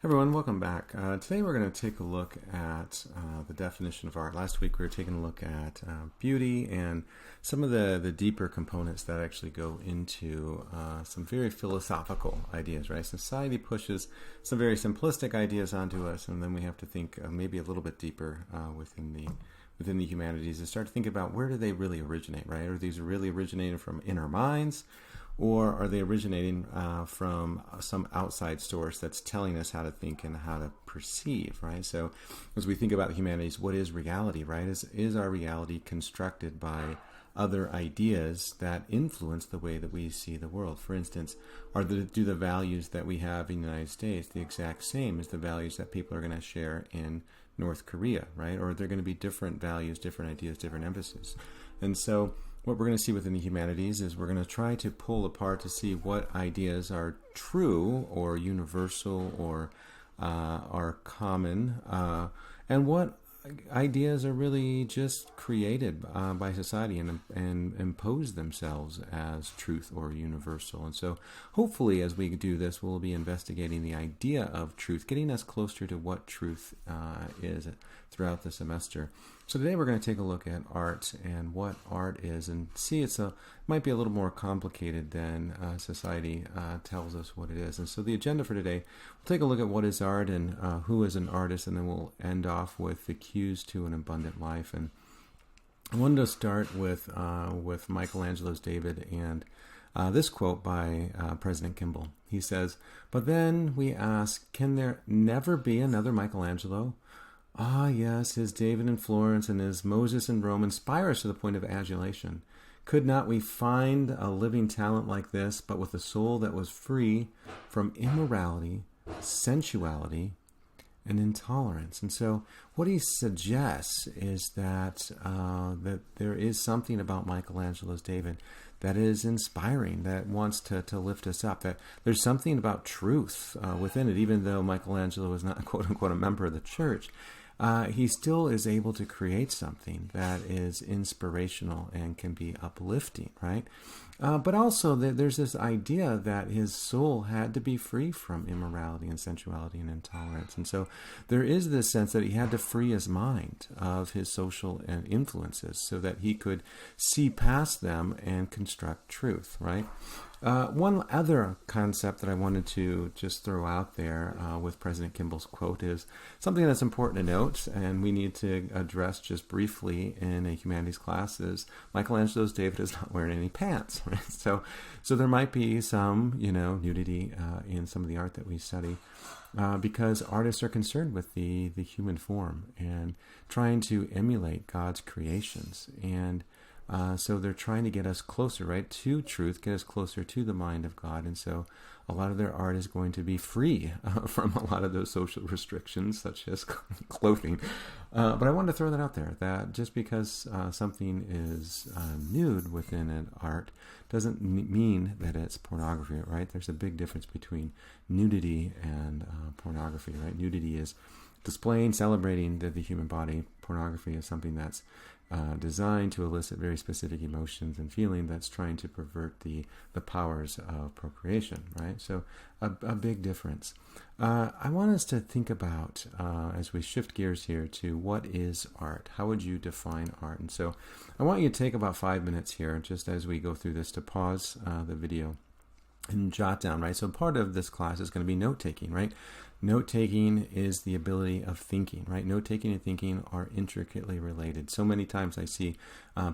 Everyone, welcome back. Today we're going to take a look at the definition of art. Last week we were taking a look at beauty and some of the deeper components that actually go into some very philosophical ideas, right? Society pushes some very simplistic ideas onto us, and then we have to think maybe a little bit deeper within the humanities and start to think about where do they really originate, right? Are these really originating from in our minds? Or are they originating from some outside source that's telling us how to think and how to perceive, right? So as we think about the humanities, what is reality, right? Is our reality constructed by other ideas that influence the way that we see the world? For instance, do the values that we have in the United States the exact same as the values that people are going to share in North Korea, right? Or are there going to be different values, different ideas, different emphasis? And so what we're going to see within the humanities is we're going to try to pull apart to see what ideas are true or universal or are common, and what ideas are really just created by society and impose themselves as truth or universal. And so hopefully as we do this, we'll be investigating the idea of truth, getting us closer to what truth is throughout the semester. So today we're going to take a look at art and what art is, and see it might be a little more complicated than society tells us what it is. And so the agenda for today, we'll take a look at what is art and who is an artist, and then we'll end off with the keys to an abundant life. And I wanted to start with Michelangelo's David and this quote by President Kimball. He says, "But then we ask, can there never be another Michelangelo? Ah, yes, his David in Florence and his Moses in Rome inspire us to the point of adulation. Could not we find a living talent like this, but with a soul that was free from immorality, sensuality, and intolerance?" And so what he suggests is that there is something about Michelangelo's David that is inspiring, that wants to lift us up, that there's something about truth within it. Even though Michelangelo is not, quote-unquote, a member of the church, he still is able to create something that is inspirational and can be uplifting, right? But also there's this idea that his soul had to be free from immorality and sensuality and intolerance. And so there is this sense that he had to free his mind of his social influences so that he could see past them and construct truth, right? One other concept that I wanted to just throw out there with President Kimball's quote is something that's important to note, and we need to address just briefly in a humanities class, is Michelangelo's David is not wearing any pants, right? So there might be some, nudity in some of the art that we study, because artists are concerned with the human form and trying to emulate God's creations. And so they're trying to get us closer, right, to truth, get us closer to the mind of God. And so a lot of their art is going to be free from a lot of those social restrictions, such as clothing. But I wanted to throw that out there, that just because something is nude within an art doesn't mean that it's pornography, right? There's a big difference between nudity and pornography, right? Nudity is displaying, celebrating the human body. Pornography is something that's designed to elicit very specific emotions and feeling that's trying to pervert the powers of procreation, right? So a big difference. I want us to think about, as we shift gears here, to what is art? How would you define art? And so I want you to take about 5 minutes here, just as we go through this, to pause the video and jot down, right? So part of this class is going to be note-taking, right? Note-taking is the ability of thinking, right? Note-taking and thinking are intricately related. So many times I see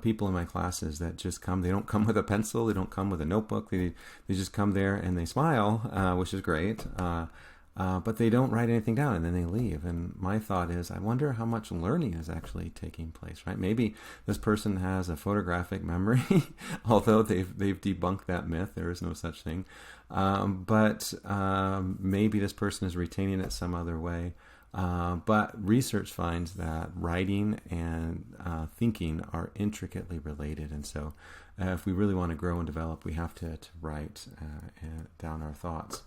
people in my classes that just come, they don't come with a pencil, they don't come with a notebook, they just come there and they smile, which is great, but they don't write anything down and then they leave. And my thought is, I wonder how much learning is actually taking place, right? Maybe this person has a photographic memory, although they've debunked that myth. There is no such thing. But maybe this person is retaining it some other way. But research finds that writing and thinking are intricately related. And so if we really want to grow and develop, we have to write down our thoughts.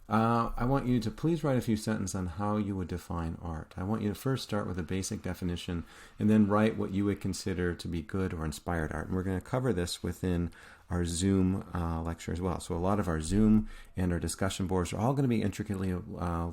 I want you to please write a few sentences on how you would define art. I want you to first start with a basic definition and then write what you would consider to be good or inspired art. And we're going to cover this within our Zoom lecture as well. So a lot of our Zoom and our discussion boards are all going to be intricately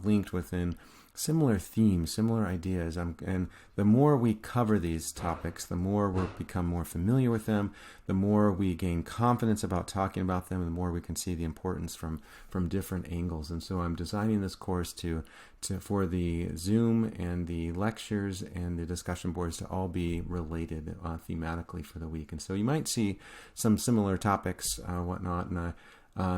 linked within similar themes, similar ideas. And the more we cover these topics, the more we'll become more familiar with them, the more we gain confidence about talking about them, and the more we can see the importance from different angles. And so I'm designing this course for the Zoom and the lectures and the discussion boards to all be related thematically for the week. And so you might see some similar topics, whatnot, and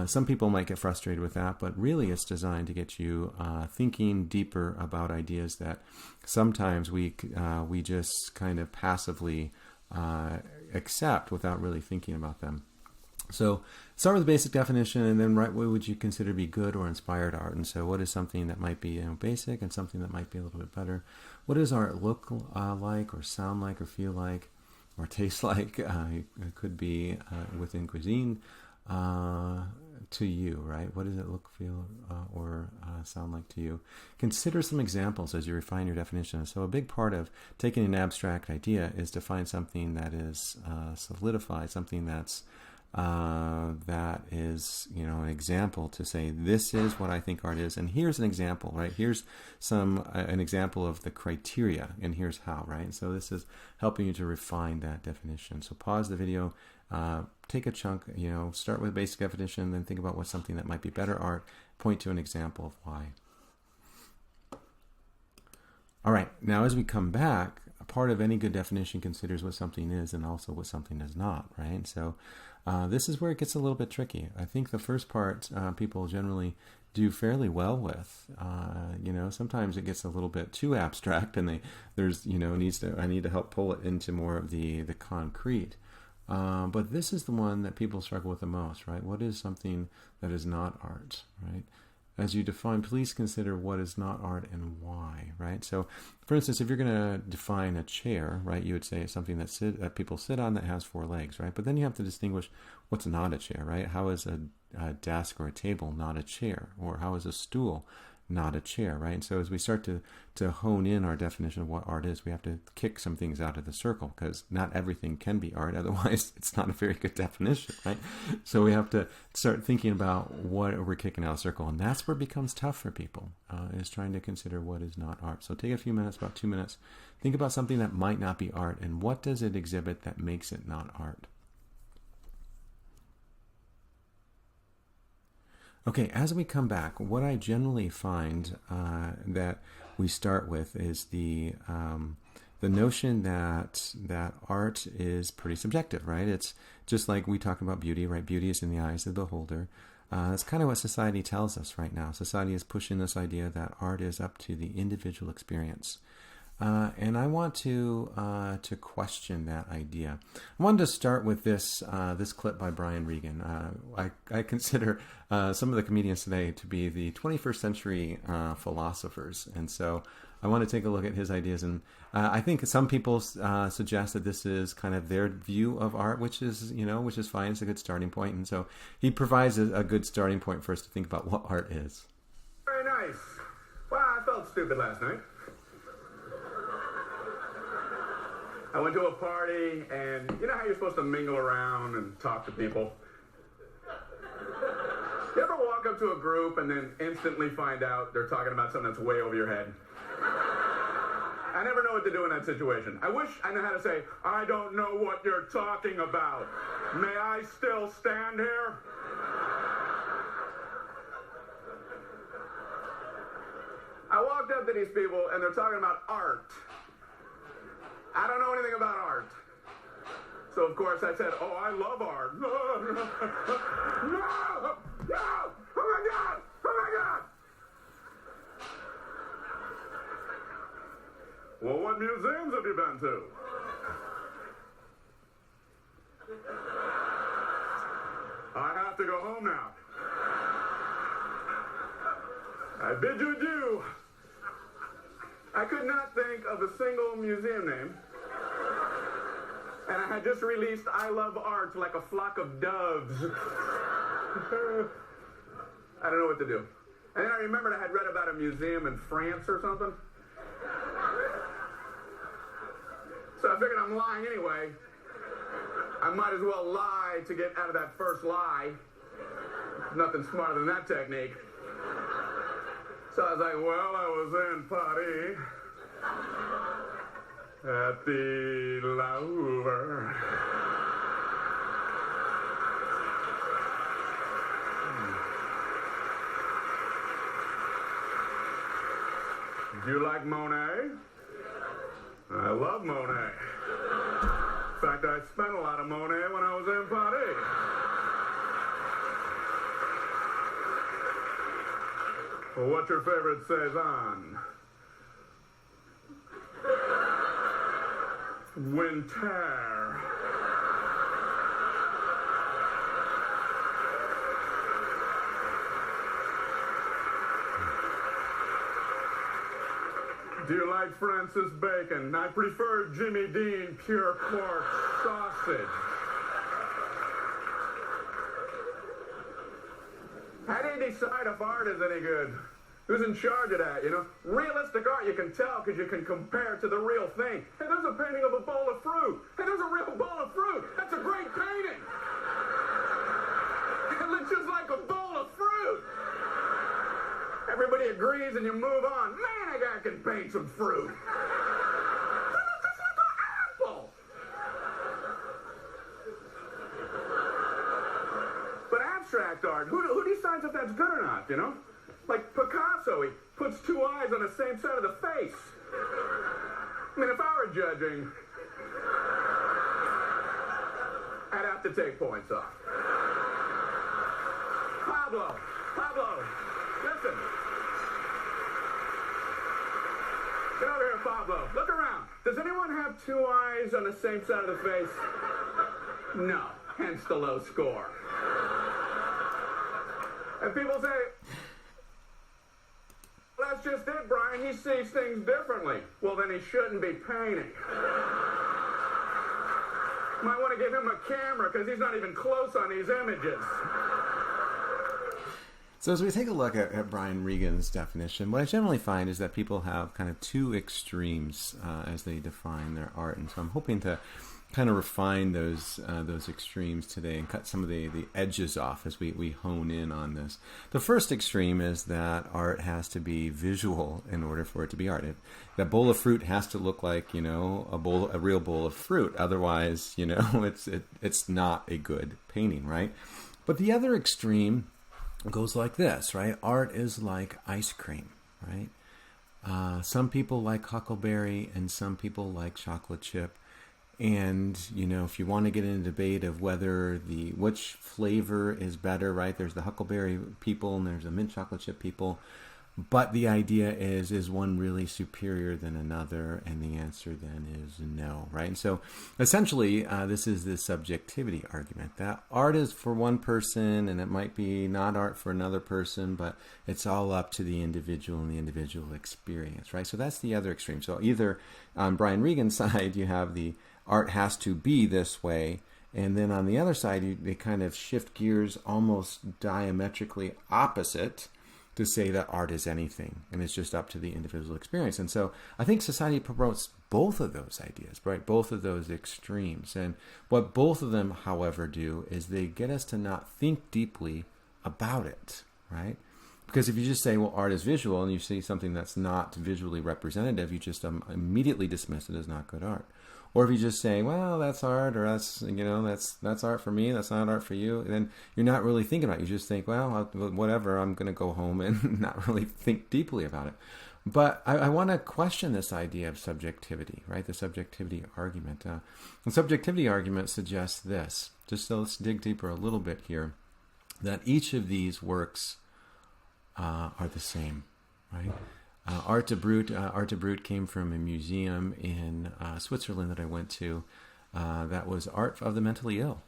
some people might get frustrated with that, but really it's designed to get you thinking deeper about ideas that sometimes we just kind of passively accept without really thinking about them. So start with a basic definition, and then what would you consider to be good or inspired art? And so what is something that might be basic and something that might be a little bit better? What does art look like or sound like or feel like or taste like? It could be within cuisine to you, right? What does it look, feel, or sound like to you? Consider some examples as you refine your definition. So a big part of taking an abstract idea is to find something that is solidified, something that is, an example to say, this is what I think art is, and here's an example, right? Here's an example of the criteria, and here's how, right? So this is helping you to refine that definition. So pause the video, take a chunk, start with a basic definition, then think about what's something that might be better art, point to an example of why. All right, now as we come back, a part of any good definition considers what something is and also what something is not, right? So this is where it gets a little bit tricky. I think the first part people generally do fairly well with. Sometimes it gets a little bit too abstract, and I need to help pull it into more of the concrete. But this is the one that people struggle with the most, right? What is something that is not art, right? As you define, please consider what is not art and why, right? So, for instance, if you're going to define a chair, right, you would say it's something that people sit on that has 4 legs, right? But then you have to distinguish what's not a chair, right? How is a desk or a table not a chair? Or how is a stool not a chair, right? And so as we start to hone in our definition of what art is, we have to kick some things out of the circle, because not everything can be art. Otherwise, it's not a very good definition, right? So we have to start thinking about what we're kicking out of the circle. And that's where it becomes tough for people, is trying to consider what is not art. So take a few minutes, about 2 minutes, think about something that might not be art, and what does it exhibit that makes it not art? Okay, as we come back, what I generally find that we start with is the notion that art is pretty subjective, right? It's just like we talk about beauty, right? Beauty is in the eyes of the beholder. That's kind of what society tells us right now. Society is pushing this idea that art is up to the individual experience. And I want to question that idea. I wanted to start with this clip by Brian Regan. I consider some of the comedians today to be the 21st century philosophers, and so I want to take a look at his ideas. And I think some people suggest that this is kind of their view of art, which is fine. It's a good starting point, and so he provides a good starting point for us to think about what art is. Very nice. Well, I felt stupid last night. I went to a party, and you know how you're supposed to mingle around and talk to people? You ever walk up to a group and then instantly find out they're talking about something that's way over your head? I never know what to do in that situation. I wish I knew how to say, I don't know what you're talking about. May I still stand here? I walked up to these people, and they're talking about art. I don't know anything about art. So, of course, I said, oh, I love art. No! No! No! Oh, my God! Oh, my God! Well, what museums have you been to? I have to go home now. I bid you adieu. I could not think of a single museum name. And I had just released I Love Art like a flock of doves. I don't know what to do. And then I remembered I had read about a museum in France or something. So I figured I'm lying anyway. I might as well lie to get out of that first lie. Nothing smarter than that technique. So I was like, well, I was in Paris at the Louvre. Do you like Monet? I love Monet. In fact, I spent a lot of Monet when I was in Paris. Well, what's your favorite Cézanne? Winter. Do you like Francis Bacon? I prefer Jimmy Dean pure pork sausage. How do you decide if art is any good? Who's in charge of that, you know? Realistic art you can tell because you can compare it to the real thing. Hey, there's a painting of a bowl of fruit. Hey, there's a real bowl of fruit. That's a great painting. It looks just like a bowl of fruit. Everybody agrees and you move on. Man, a guy can paint some fruit. That looks just like an apple. But abstract art, who decides if that's good or not, you know? Like Picasso, he puts two eyes on the same side of the face. I mean, if I were judging, I'd have to take points off. Pablo, listen. Get over here, Pablo. Look around. Does anyone have two eyes on the same side of the face? No, hence the low score. And people say, well, that's just it, Brian. He sees things differently. Well, then he shouldn't be painting. Might want to give him a camera because he's not even close on these images. So as we take a look at Brian Regan's definition, what I generally find is that people have kind of two extremes as they define their art. And so I'm hoping to kind of refine those extremes today and cut some of the edges off as we hone in on this. The first extreme is that art has to be visual in order for it to be art. That bowl of fruit has to look like, you know, a real bowl of fruit. Otherwise, you know, it's not a good painting, right? But the other extreme goes like this, right? Art is like ice cream, right? Some people like huckleberry and some people like chocolate chip. And, you know, if you want to get in a debate of whether which flavor is better, right? There's the huckleberry people and there's the mint chocolate chip people. But the idea is one really superior than another? And the answer then is no, right? And so essentially, this is the subjectivity argument that art is for one person and it might be not art for another person, but it's all up to the individual and the individual experience, right? So that's the other extreme. So either on Brian Regan's side, you have the art has to be this way. And then on the other side, they kind of shift gears almost diametrically opposite to say that art is anything and it's just up to the individual experience. And so I think society promotes both of those ideas, right? Both of those extremes. And what both of them, however, do is they get us to not think deeply about it, right? Because if you just say, well, art is visual and you see something that's not visually representative, you just immediately dismiss it as not good art. Or if you just say, well, that's art, or that's, you know, that's art for me, that's not art for you, then you're not really thinking about it. You just think, well, whatever, I'm going to go home and not really think deeply about it. But I want to question this idea of subjectivity, right? The subjectivity argument. The subjectivity argument suggests this, just so let's dig deeper a little bit here, that each of these works are the same, right? Art de Brut came from a museum in Switzerland that I went to that was art of the mentally ill.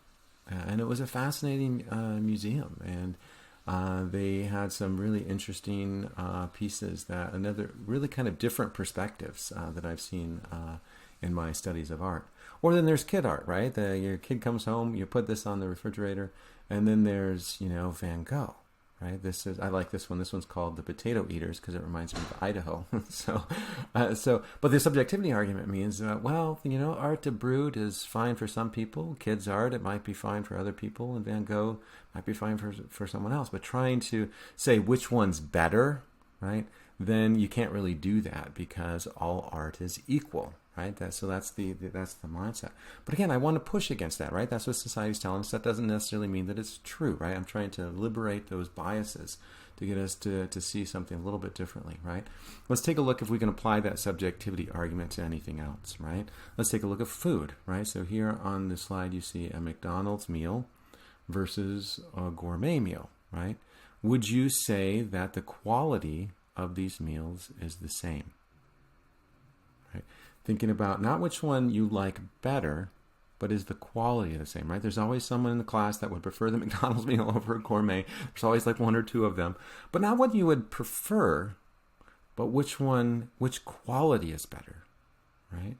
And it was a fascinating museum. And they had some really interesting pieces that another really kind of different perspectives that I've seen in my studies of art. Or then there's kid art, right? Your kid comes home, you put this on the refrigerator, and then there's, you know, Van Gogh. right? I like this one. This one's called The Potato Eaters because it reminds me of Idaho. But the subjectivity argument means, art de Bruyne is fine for some people. Kids' art, it might be fine for other people, and Van Gogh might be fine for someone else. But trying to say which one's better, right? Then you can't really do that because all art is equal, right? That's the mindset. But again, I want to push against that, right? That's what society's telling us. That doesn't necessarily mean that it's true, right? I'm trying to liberate those biases to get us to see something a little bit differently, right? Let's take a look if we can apply that subjectivity argument to anything else, right? Let's take a look at food, right? So here on the slide, you see a McDonald's meal versus a gourmet meal, right? Would you say that the quality of these meals is the same? Right? Thinking about not which one you like better, but is the quality the same, right? There's always someone in the class that would prefer the McDonald's meal over a gourmet. There's always like one or two of them. But not what you would prefer, but which quality is better, right?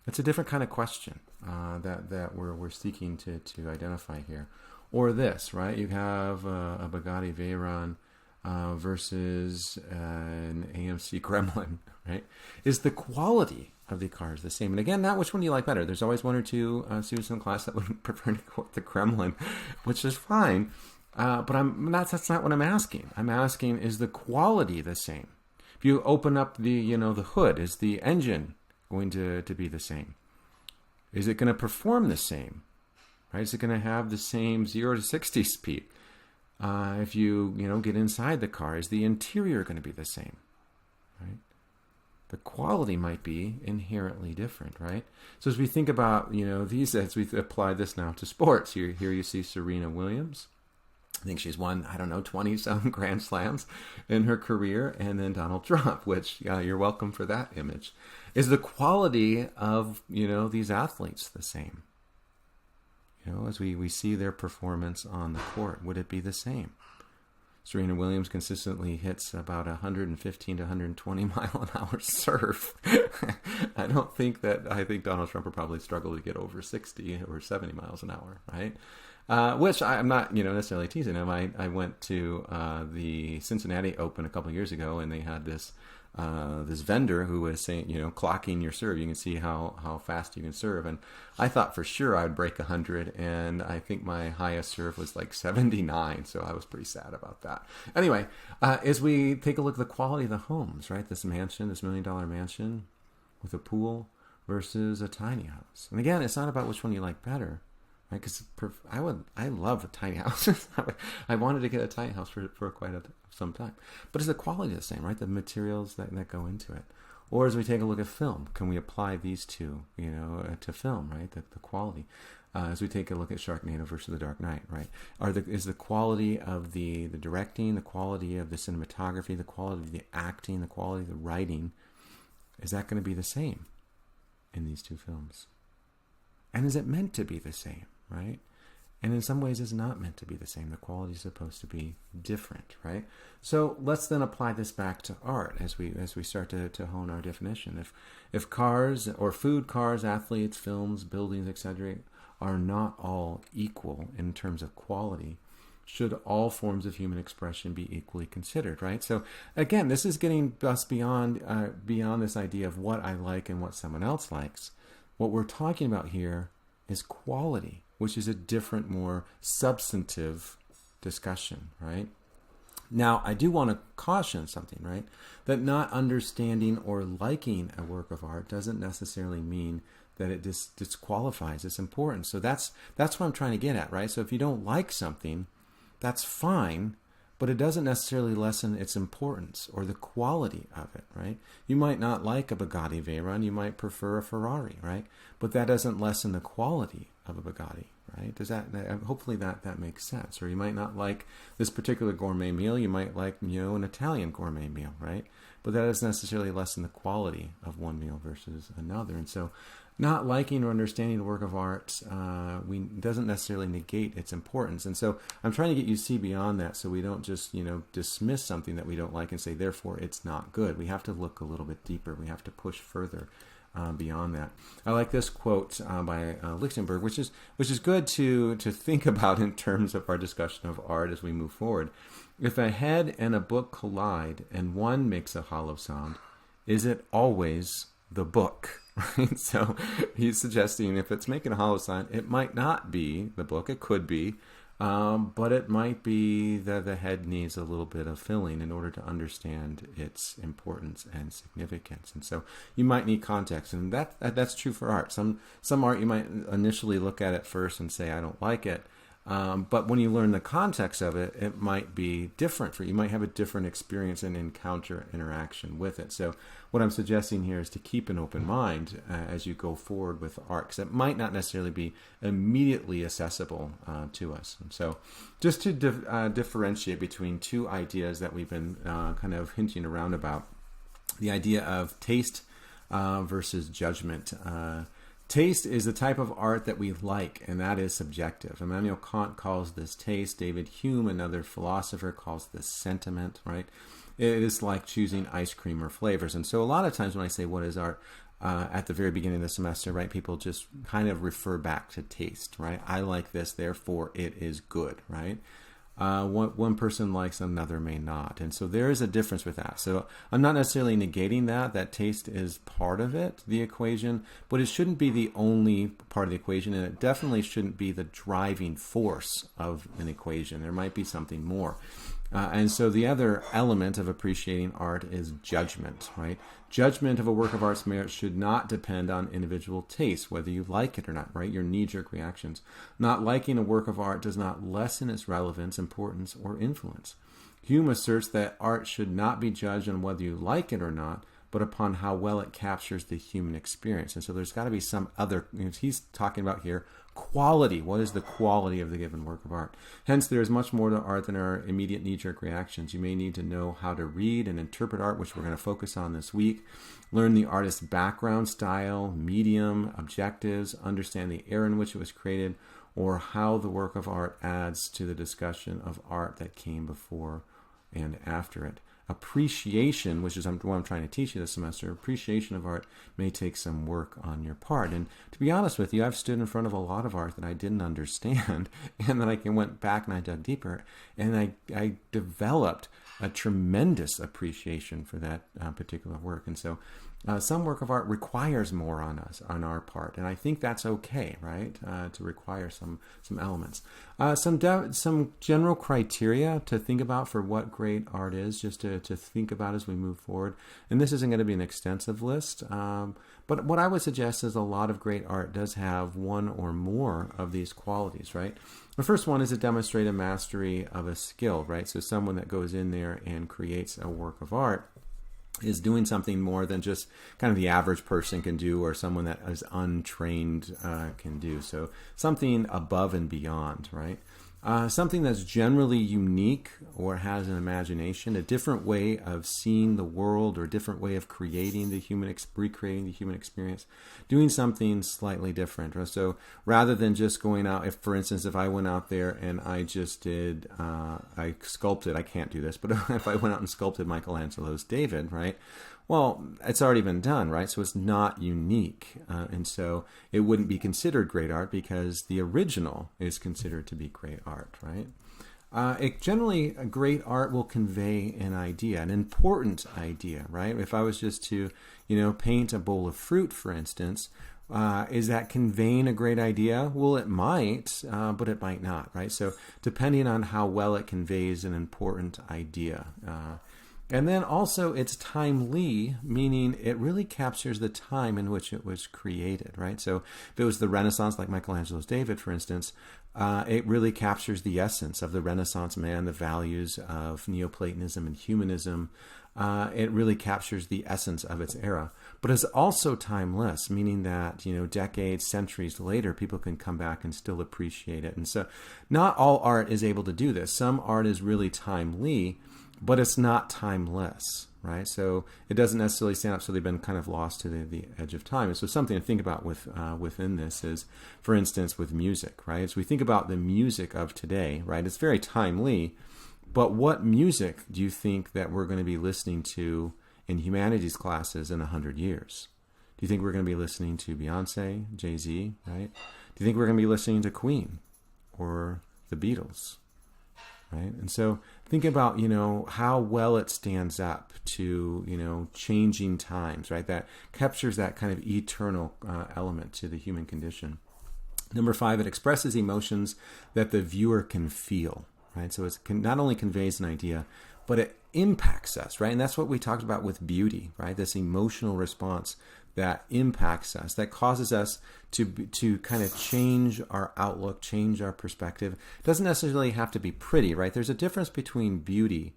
It's a different kind of question that we're seeking to identify here. Or this, right? You have a Bugatti Veyron versus an AMC Gremlin, right? Is the quality of the cars the same? And again, not which one do you like better. There's always one or two students in class that would prefer to go with the Gremlin, which is fine. But that's not what I'm asking. I'm asking, is the quality the same? If you open up the hood, is the engine going to be the same? Is it going to perform the same? Right? Is it going to have the same 0 to 60 speed? If you get inside the car, is the interior going to be the same? Right? The quality might be inherently different, right? So as we think about these, as we apply this now to sports, here you see Serena Williams. I think she's won 20-some Grand Slams in her career, and then Donald Trump, which you're welcome for that image. Is the quality of these athletes the same? As we see their performance on the court, would it be the same? Serena Williams consistently hits about 115 to 120 mile an hour serve. I think Donald Trump would probably struggle to get over 60 or 70 miles an hour, right? Which I'm not, necessarily teasing him. I went to the Cincinnati Open a couple of years ago, and they had this vendor who was saying, clocking your serve. You can see how fast you can serve. And I thought for sure I would break 100, and I think my highest serve was like 79. So I was pretty sad about that. Anyway, as we take a look at the quality of the homes, right? This mansion, this $1 million mansion with a pool versus a tiny house. And again, it's not about which one you like better. Right, because I love a tiny house. I wanted to get a tiny house for quite some time. But is the quality the same, right? The materials that go into it. Or as we take a look at film, can we apply these two, to film, right? The quality. As we take a look at Sharknado versus The Dark Knight, right? Is the quality of the directing, the quality of the cinematography, the quality of the acting, the quality of the writing, is that going to be the same in these two films? And is it meant to be the same? Right? And in some ways it's not meant to be the same. The quality is supposed to be different, right? So let's then apply this back to art as we start to hone our definition. If cars or food, cars, athletes, films, buildings, etc. are not all equal in terms of quality, should all forms of human expression be equally considered, right? So again, this is getting us beyond this idea of what I like and what someone else likes. What we're talking about here is quality, which is a different, more substantive discussion, right? Now, I do want to caution something, right? That not understanding or liking a work of art doesn't necessarily mean that it disqualifies its importance. So that's what I'm trying to get at, right? So if you don't like something, that's fine, but it doesn't necessarily lessen its importance or the quality of it, right? You might not like a Bugatti Veyron, you might prefer a Ferrari, right? But that doesn't lessen the quality of a Bugatti, right? Hopefully that makes sense. Or you might not like this particular gourmet meal, you might like, an Italian gourmet meal, right? But that doesn't necessarily lessen the quality of one meal versus another. And so not liking or understanding the work of art doesn't necessarily negate its importance. And so I'm trying to get you to see beyond that so we don't just, dismiss something that we don't like and say, therefore, it's not good. We have to look a little bit deeper. We have to push further beyond that. I like this quote by Lichtenberg, which is good to think about in terms of our discussion of art as we move forward. If a head and a book collide and one makes a hollow sound, is it always the book? Right? So he's suggesting if it's making a hollow sound, it might not be the book. It could be, but it might be that the head needs a little bit of filling in order to understand its importance and significance. And so you might need context, and that's true for art. Some art you might initially look at it first and say, I don't like it. But when you learn the context of it, it might be different for you. You might have a different experience and encounter interaction with it. So what I'm suggesting here is to keep an open mind as you go forward with art, because it might not necessarily be immediately accessible to us. And so just to differentiate between two ideas that we've been kind of hinting around about, the idea of taste versus judgment. Taste is the type of art that we like, and that is subjective. Immanuel Kant calls this taste. David Hume, another philosopher, calls this sentiment, right? It is like choosing ice cream or flavors. And so a lot of times when I say what is art, at the very beginning of the semester, right, people just kind of refer back to taste, right? I like this, therefore it is good, right? One person likes, another may not. And so there is a difference with that. So I'm not necessarily negating that taste is part of it, the equation, but it shouldn't be the only part of the equation, and it definitely shouldn't be the driving force of an equation. There might be something more. And so the other element of appreciating art is judgment, right? Judgment of a work of art's merit should not depend on individual taste, whether you like it or not, right? Your knee-jerk reactions. Not liking a work of art does not lessen its relevance, importance, or influence. Hume asserts that art should not be judged on whether you like it or not, but upon how well it captures the human experience. And so there's got to be some other, he's talking about here, quality. What is the quality of the given work of art? Hence, there is much more to art than our immediate knee-jerk reactions. You may need to know how to read and interpret art, which we're going to focus on this week. Learn the artist's background, style, medium, objectives, understand the era in which it was created, or how the work of art adds to the discussion of art that came before and after it. Appreciation, which is what I'm trying to teach you this semester, appreciation of art may take some work on your part. And to be honest with you, I've stood in front of a lot of art that I didn't understand, and then I went back and I dug deeper, and I developed a tremendous appreciation for that particular work. And so some work of art requires more on us, on our part, and I think that's okay, right? To require some elements. Some general criteria to think about for what great art is, just to think about as we move forward. And this isn't going to be an extensive list, but what I would suggest is a lot of great art does have one or more of these qualities, right? The first one is to demonstrate a mastery of a skill, right? So someone that goes in there and creates a work of art is doing something more than just kind of the average person can do, or someone that is untrained can do. So something above and beyond, right? Something that's generally unique or has an imagination, a different way of seeing the world, or a different way of creating the recreating the human experience, doing something slightly different. So rather than just going out, for instance, if I went out there and I just did, I sculpted, I can't do this, but if I went out and sculpted Michelangelo's David, right? Well, it's already been done, right? So it's not unique. And so it wouldn't be considered great art because the original is considered to be great art, right? Generally, a great art will convey an idea, an important idea, right? If I was just to, paint a bowl of fruit, for instance, is that conveying a great idea? Well, it might, but it might not, right? So depending on how well it conveys an important idea. And then also it's timely, meaning it really captures the time in which it was created, right? So if it was the Renaissance, like Michelangelo's David, for instance, it really captures the essence of the Renaissance man, the values of Neoplatonism and humanism. It really captures the essence of its era. But it's also timeless, meaning that, decades, centuries later, people can come back and still appreciate it. And so not all art is able to do this. Some art is really timely, but it's not timeless, right? So it doesn't necessarily stand up, so they've been kind of lost to the edge of time. And so something to think about within this is, for instance, with music, right? As we think about the music of today, right, it's very timely, but what music do you think that we're going to be listening to in humanities classes in 100 years? Do you think we're going to be listening to Beyonce, Jay-Z, right? Do you think we're going to be listening to Queen or the Beatles? right? And so think about, how well it stands up to, changing times, right? That captures that kind of eternal element to the human condition. Number 5, it expresses emotions that the viewer can feel, right? So it not only conveys an idea, but it impacts us, right? And that's what we talked about with beauty, right? This emotional response that impacts us, that causes us to kind of change our outlook, change our perspective. It doesn't necessarily have to be pretty, right? There's a difference between beauty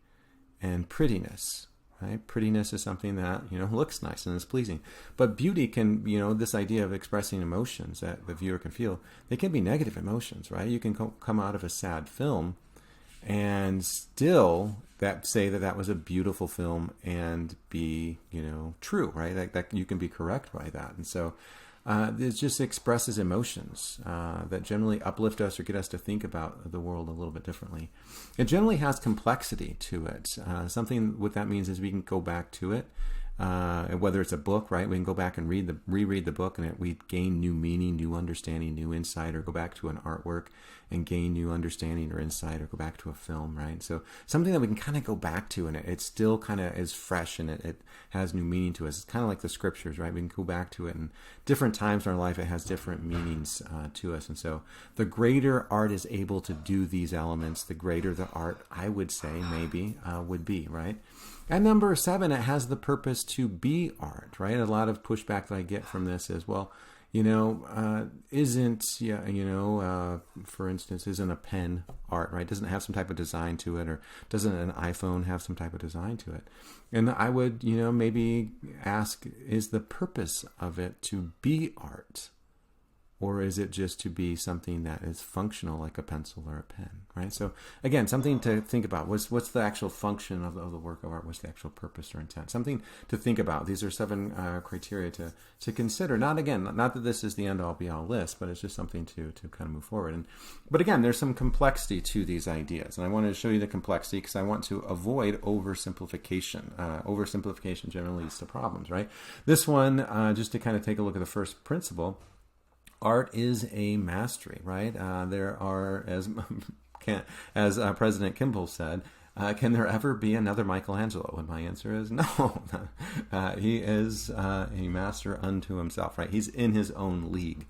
and prettiness, right? Prettiness is something that, looks nice and is pleasing. But beauty can, this idea of expressing emotions that the viewer can feel, they can be negative emotions, right? You can come out of a sad film and still say that was a beautiful film and be, true, right? That you can be correct by that. And so it just expresses emotions that generally uplift us or get us to think about the world a little bit differently. It generally has complexity to it. What that means is we can go back to it. Whether it's a book, right? We can go back and reread the book, and we gain new meaning, new understanding, new insight, or go back to an artwork and gain new understanding or insight, or go back to a film, right? So something that we can kind of go back to, and it still kind of is fresh, and it has new meaning to us. It's kind of like the scriptures, right? We can go back to it, and different times in our life, it has different meanings to us. And so the greater art is able to do these elements, the greater the art, I would say, maybe, would be, right? And number 7, it has the purpose to be art, right? A lot of pushback that I get from this is, well, for instance, isn't a pen art, right? Doesn't have some type of design to it, or doesn't an iPhone have some type of design to it? And I would, maybe ask, is the purpose of it to be art? Or is it just to be something that is functional, like a pencil or a pen, right? So again, something to think about. What's the actual function of the work of art? What's the actual purpose or intent? Something to think about. These are 7 criteria to consider. Not that this is the end all be all list, but it's just something to kind of move forward. But again, there's some complexity to these ideas, and I wanted to show you the complexity because I want to avoid oversimplification. Oversimplification generally leads to problems, right? This one, just to kind of take a look at the first principle. Art is a mastery, right? There are, as President Kimball said, can there ever be another Michelangelo? And my answer is no. He is a master unto himself, right? He's in his own league.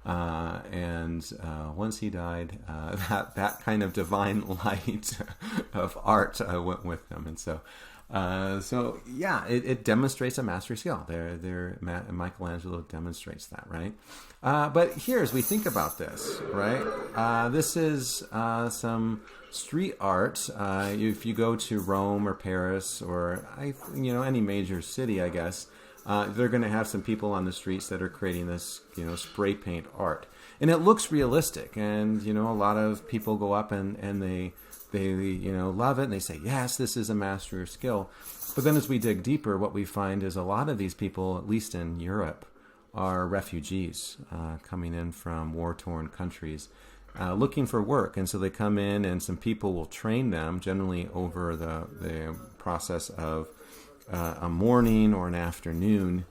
And once he died, that kind of divine light of art went with him. And so it demonstrates a mastery skill. Michelangelo demonstrates that, right? But here, as we think about this, right, this is some street art. If you go to Rome or Paris or any major city, I guess, they're going to have some people on the streets that are creating this, spray paint art, and it looks realistic. And a lot of people go up and they love it, and they say, yes, this is a mastery or skill. But then as we dig deeper, what we find is a lot of these people, at least in Europe, are refugees coming in from war-torn countries looking for work. And so they come in, and some people will train them, generally over the process of a morning or an afternoon,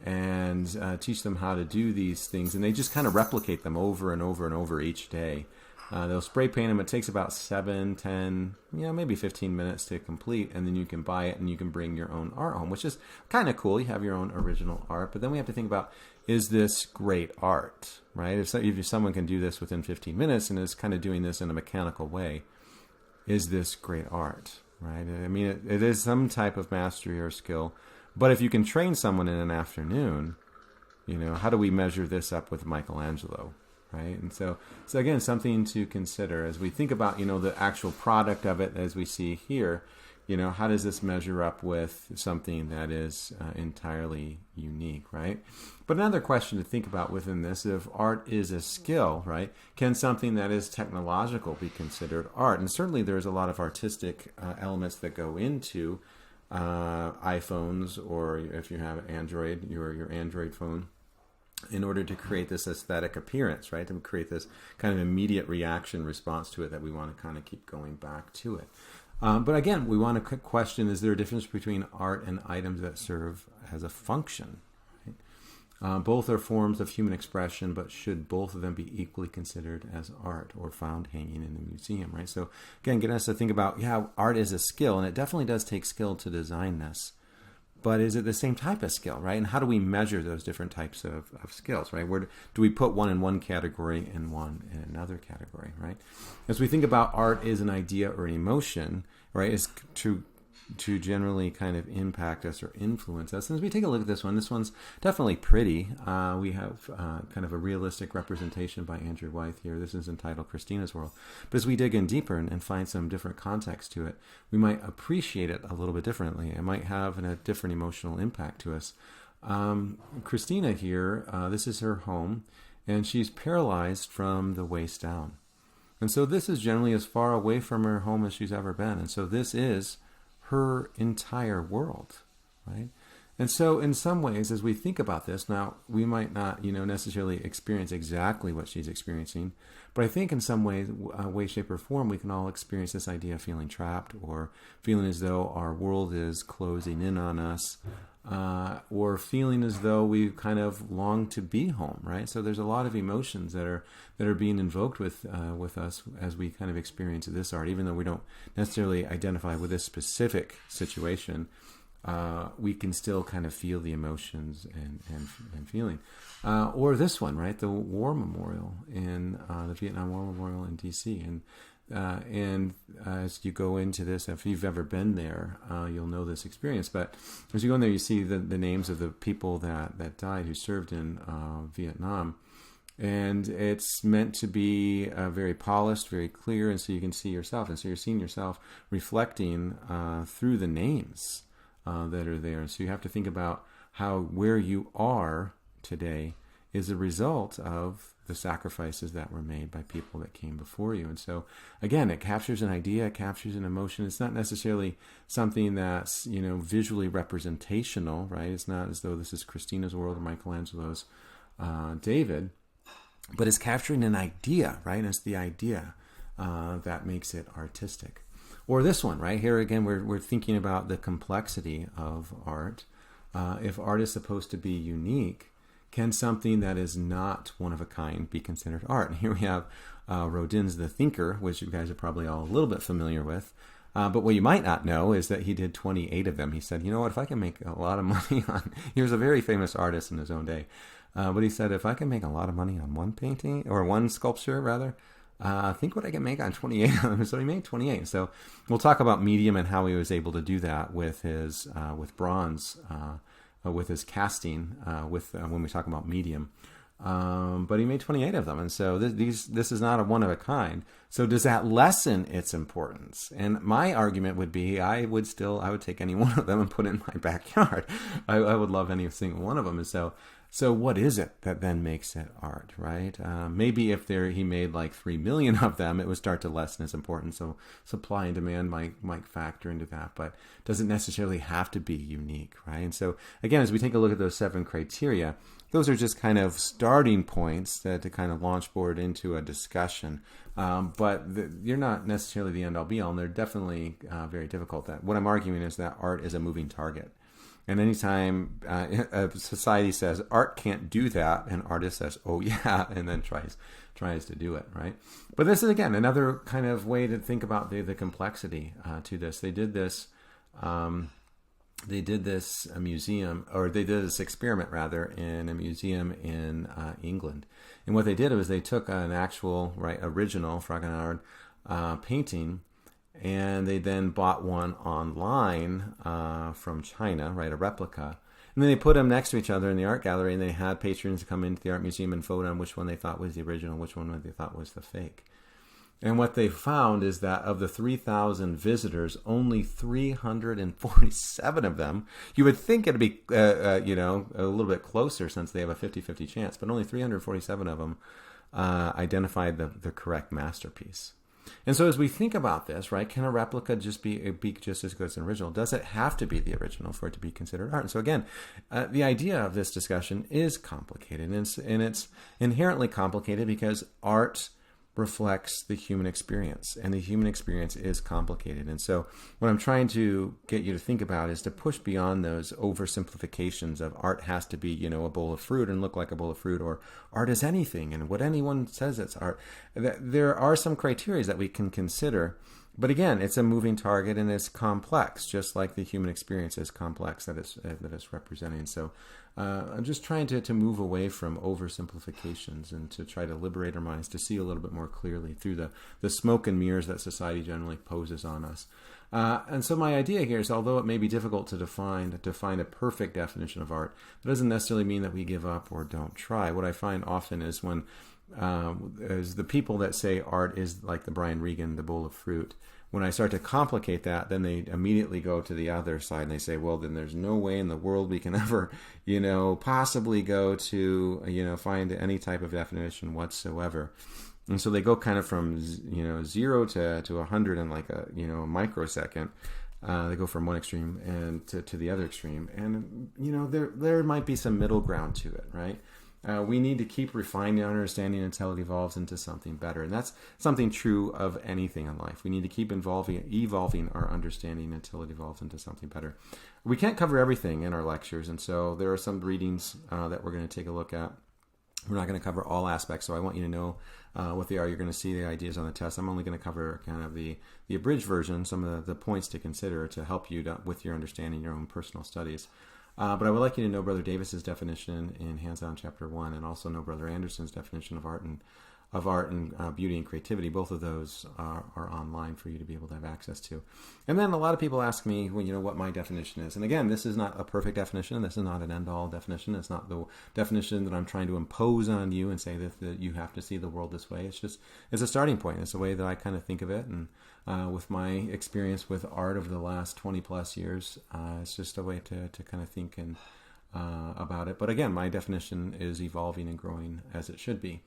and teach them how to do these things. And they just kind of replicate them over and over and over each day. They'll spray paint them. It takes about 7, 10, maybe 15 minutes to complete, and then you can buy it and you can bring your own art home, which is kind of cool. You have your own original art, but then we have to think about, is this great art, right? If someone can do this within 15 minutes and is kind of doing this in a mechanical way, is this great art, right? I mean, it is some type of mastery or skill, but if you can train someone in an afternoon, how do we measure this up with Michelangelo? Right. And so again, something to consider as we think about, the actual product of it, as we see here, how does this measure up with something that is entirely unique, right? But another question to think about within this, if art is a skill, right, can something that is technological be considered art? And certainly there's a lot of artistic elements that go into iPhones, or if you have Android, your Android phone, in order to create this aesthetic appearance, right? To create this kind of immediate reaction response to it that we want to kind of keep going back to it. But again, we want to question, is there a difference between art and items that serve as a function? Both are forms of human expression, but should both of them be equally considered as art or found hanging in a museum, right? So again, getting us to think about, art is a skill, and it definitely does take skill to design this. But is it the same type of skill, right? And how do we measure those different types of skills, right? Where do we put one in one category and one in another category, right? As we think about art is an idea or an emotion, right, is to generally kind of impact us or influence us. And as we take a look at this one's definitely pretty. We have kind of a realistic representation by Andrew Wyeth here. This is entitled Christina's World. But as we dig in deeper and find some different context to it, we might appreciate it a little bit differently. It might have a different emotional impact to us. Christina here, this is her home, and she's paralyzed from the waist down. And so this is generally as far away from her home as she's ever been. And so this is her entire world, right? And so in some ways, as we think about this, now we might not, necessarily experience exactly what she's experiencing, but I think in some ways, way, shape, or form, we can all experience this idea of feeling trapped or feeling as though our world is closing in on us, or feeling as though we kind of long to be home, right? So there's a lot of emotions that are being invoked with us as we kind of experience this art, even though we don't necessarily identify with this specific situation. We can still kind of feel the emotions and feeling. Or this one, right? The War Memorial in the Vietnam War Memorial in D.C. And as you go into this, if you've ever been there, you'll know this experience. But as you go in there, you see the names of the people that died who served in Vietnam. And it's meant to be very polished, very clear, and so you can see yourself. And so you're seeing yourself reflecting through the names that are there. So you have to think about where you are today is a result of the sacrifices that were made by people that came before you. And so, again, it captures an idea, it captures an emotion. It's not necessarily something that's, visually representational, right? It's not as though this is Christina's world or Michelangelo's David, but it's capturing an idea, right? And it's the idea that makes it artistic. Or this one, right? Here again, we're thinking about the complexity of art. If art is supposed to be unique, can something that is not one of a kind be considered art? And here we have Rodin's The Thinker, which you guys are probably all a little bit familiar with. But what you might not know is that he did 28 of them. He said, you know what, if I can make a lot of money on... He was a very famous artist in his own day. But he said, if I can make a lot of money on one painting, or one sculpture, rather, think what I can make on 28 of them. So he made 28. So we'll talk about medium and how he was able to do that with his with bronze, with his casting, when we talk about medium. But he made 28 of them, and so this is not a one of a kind. So does that lessen its importance? And my argument would be, I would take any one of them and put it in my backyard. I would love any single one of them. And so what is it that then makes it art, right? Maybe if he made like 3 million of them, it would start to lessen its importance. So supply and demand might factor into that, but doesn't necessarily have to be unique, right? And so again, as we take a look at those 7 criteria, those are just kind of starting points to kind of launch board into a discussion. But you're not necessarily the end-all be-all, and they're definitely very difficult. What I'm arguing is that art is a moving target. And anytime a society says art can't do that, an artist says, oh yeah, and then tries to do it, right? But this is, again, another kind of way to think about the complexity to this. They did this museum, or they did this experiment rather, in a museum in England. And what they did was they took an actual original Fragonard painting, and they then bought one online from China, right, a replica. And then they put them next to each other in the art gallery, and they had patrons come into the art museum and vote on which one they thought was the original, which one they thought was the fake. And what they found is that of the 3,000 visitors, only 347 of them, you would think it'd be, a little bit closer since they have a 50-50 chance, but only 347 of them identified the correct masterpiece. And so as we think about this, right, can a replica just be just as good as an original? Does it have to be the original for it to be considered art? And so again, the idea of this discussion is complicated, and it's inherently complicated because art reflects the human experience, and the human experience is complicated. And so what I'm trying to get you to think about is to push beyond those oversimplifications of art has to be, a bowl of fruit and look like a bowl of fruit, or art is anything and what anyone says it's art. There are some criteria that we can consider, but again, it's a moving target and it's complex, just like the human experience is complex that it's representing. So I'm just trying to move away from oversimplifications and to try to liberate our minds to see a little bit more clearly through the smoke and mirrors that society generally poses on us. And so my idea here is, although it may be difficult to find a perfect definition of art, it doesn't necessarily mean that we give up or don't try. What I find often is when as the people that say art is like the Brian Regan, the bowl of fruit, when I start to complicate that, then they immediately go to the other side and they say, well, then there's no way in the world we can ever, possibly go to, find any type of definition whatsoever. And so they go kind of from, 0 to 100 in like a microsecond. They go from one extreme and to the other extreme. And, there might be some middle ground to it, right? We need to keep refining our understanding until it evolves into something better. And that's something true of anything in life. We need to keep evolving our understanding until it evolves into something better. We can't cover everything in our lectures, and so there are some readings that we're going to take a look at. We're not going to cover all aspects, so I want you to know what they are. You're going to see the ideas on the test. I'm only going to cover kind of the abridged version, some of the points to consider to help you with your understanding, your own personal studies. But I would like you to know Brother Davis's definition in Hands On Chapter 1, and also know Brother Anderson's definition of art and beauty and creativity. Both of those are online for you to be able to have access to. And then a lot of people ask me, what my definition is. And again, this is not a perfect definition. This is not an end-all definition. It's not the definition that I'm trying to impose on you and say that you have to see the world this way. It's a starting point. It's a way that I kind of think of it. And with my experience with art over the last 20 plus years, it's just a way to kind of think about it. But again, my definition is evolving and growing as it should be.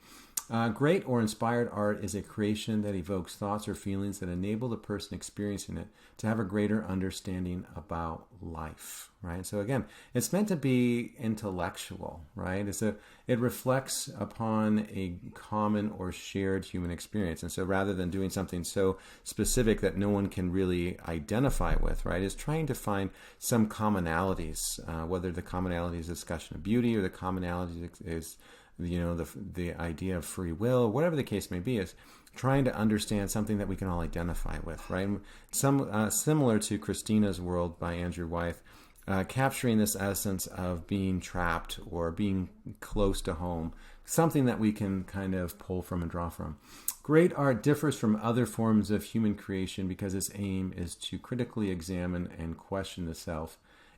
Great or inspired art is a creation that evokes thoughts or feelings that enable the person experiencing it to have a greater understanding about life, right? So again, it's meant to be intellectual, right? It reflects upon a common or shared human experience. And so rather than doing something so specific that no one can really identify with, right, is trying to find some commonalities, whether the commonality is discussion of beauty or the commonality is the idea of free will, whatever the case may be, is trying to understand something that we can all identify with, right? Some similar to Christina's World by Andrew Wyeth, capturing this essence of being trapped or being close to home, something that we can kind of pull from and draw from. Great art differs from other forms of human creation because its aim is to critically examine and question the self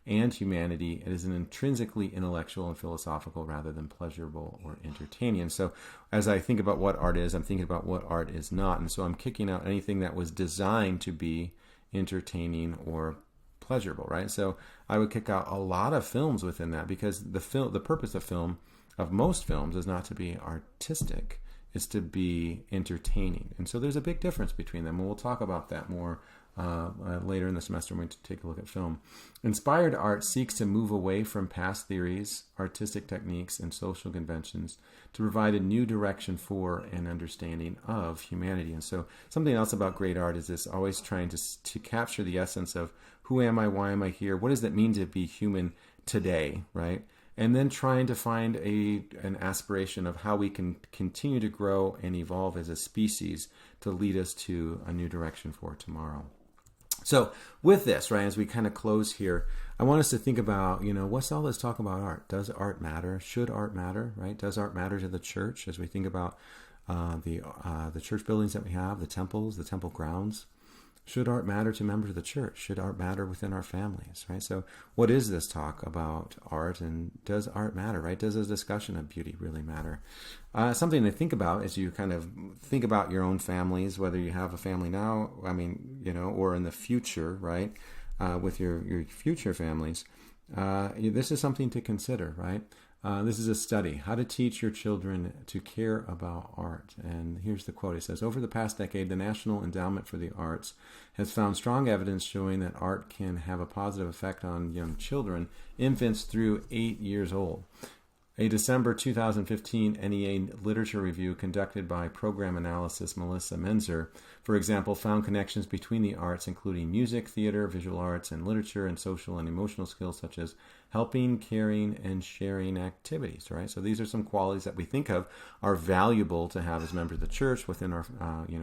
and humanity. It is an intrinsically intellectual and philosophical rather than pleasurable or entertaining. And so as I think about what art is, I'm thinking about what art is not. And so I'm kicking out anything that was designed to be entertaining or pleasurable, right? So I would kick out a lot of films within that, because the purpose of most films is not to be artistic. It's to be entertaining. And so there's a big difference between them. And we'll talk about that more later in the semester when we take a look at film. Inspired art seeks to move away from past theories, artistic techniques, and social conventions to provide a new direction for an understanding of humanity. And so something else about great art is this always trying to capture the essence of who am I, why am I here, what does it mean to be human today, right? And then trying to find an aspiration of how we can continue to grow and evolve as a species to lead us to a new direction for tomorrow. So with this, right, as we kind of close here, I want us to think about, what's all this talk about art? Does art matter? Should art matter, right? Does art matter to the church as we think about the church buildings that we have, the temples, the temple grounds? Should art matter to members of the church? Should art matter within our families, right? So what is this talk about art, and does art matter, right? Does a discussion of beauty really matter? Something to think about as you kind of think about your own families, whether you have a family now, or in the future, right? With your future families. This is something to consider, right? This is a study, how to teach your children to care about art. And here's the quote. It says, over the past decade, the National Endowment for the Arts has found strong evidence showing that art can have a positive effect on young children, infants through 8 years old. A December 2015 NEA literature review conducted by program analyst Melissa Menzer, for example, found connections between the arts, including music, theater, visual arts, and literature, and social and emotional skills such as helping, caring, and sharing activities. Right. So these are some qualities that we think of are valuable to have as members of the church within our,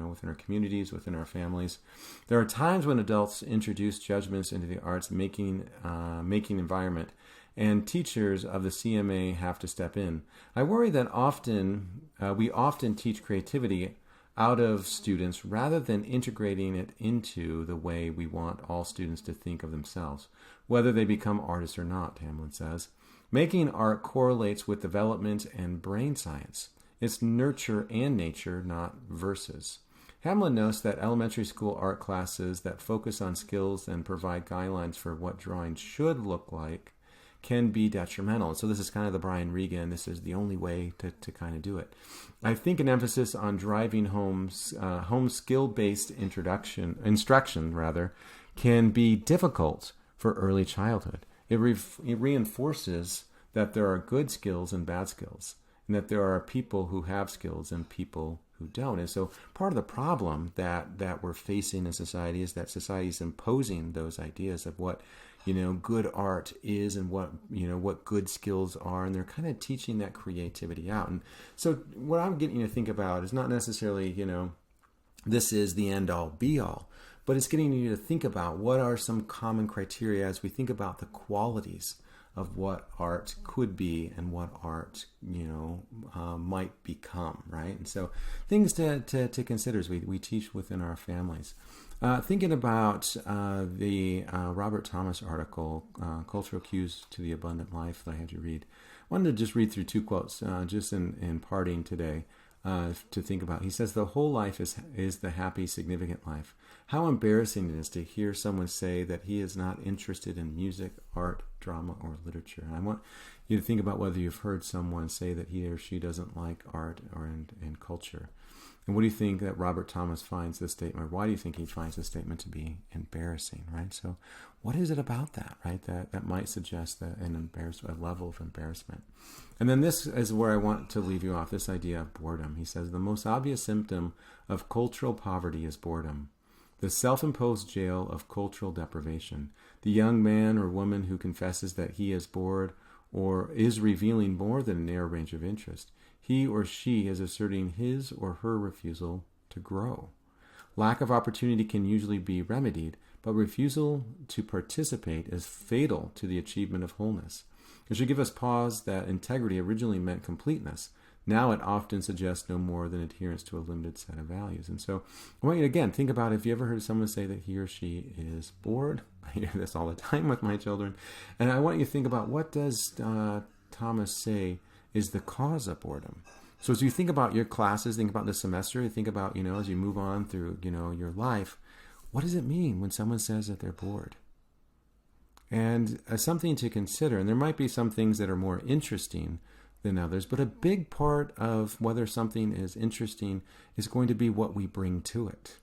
within our communities, within our families. There are times when adults introduce judgments into the arts making environment, and teachers of the CMA have to step in. I worry that we often teach creativity out of students rather than integrating it into the way we want all students to think of themselves, whether they become artists or not, Hamlin says. Making art correlates with development and brain science. It's nurture and nature, not versus. Hamlin notes that elementary school art classes that focus on skills and provide guidelines for what drawing should look like can be detrimental. So this is kind of the Brian Regan, this is the only way to kind of do it. I think an emphasis on driving home skill-based instruction can be difficult for early childhood. It reinforces that there are good skills and bad skills, and that there are people who have skills and people who don't. And so part of the problem that we're facing in society is that society is imposing those ideas of what good art is and what good skills are, and they're kind of teaching that creativity out. And so what I'm getting you to think about is not necessarily, this is the end all be all, but it's getting you to think about what are some common criteria as we think about the qualities of what art could be and what art, might become, right? And so things to consider as we teach within our families. Thinking about the Robert Thomas article, Cultural Cues to the Abundant Life, that I had you read. I wanted to just read through two quotes, just in parting today, to think about. He says, "The whole life is the happy, significant life. How embarrassing it is to hear someone say that he is not interested in music, art, drama, or literature." And I want you to think about whether you've heard someone say that he or she doesn't like art or in culture. And what do you think that Robert Thomas finds this statement, or why do you think he finds this statement to be embarrassing, right? So what is it about that, right, that might suggest that a level of embarrassment? And then this is where I want to leave you off, this idea of boredom. He says, "The most obvious symptom of cultural poverty is boredom, the self-imposed jail of cultural deprivation. The young man or woman who confesses that he is bored or is revealing more than a narrow range of interest. He or she is asserting his or her refusal to grow. Lack of opportunity can usually be remedied, but refusal to participate is fatal to the achievement of wholeness. It should give us pause that integrity originally meant completeness. Now it often suggests no more than adherence to a limited set of values." And so I want you to, again, think about, if you ever heard someone say that he or she is bored. I hear this all the time with my children. And I want you to think about, what does Thomas say is the cause of boredom? So as you think about your classes, think about the semester, think about, as you move on through, your life, what does it mean when someone says that they're bored? And something to consider, and there might be some things that are more interesting than others, but a big part of whether something is interesting is going to be what we bring to it.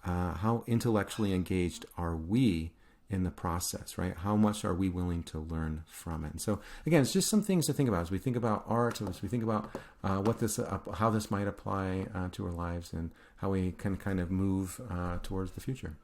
How intellectually engaged are we in the process, right? How much are we willing to learn from it? And so again, it's just some things to think about as we think about art, as we think about how this might apply to our lives, and how we can kind of move towards the future.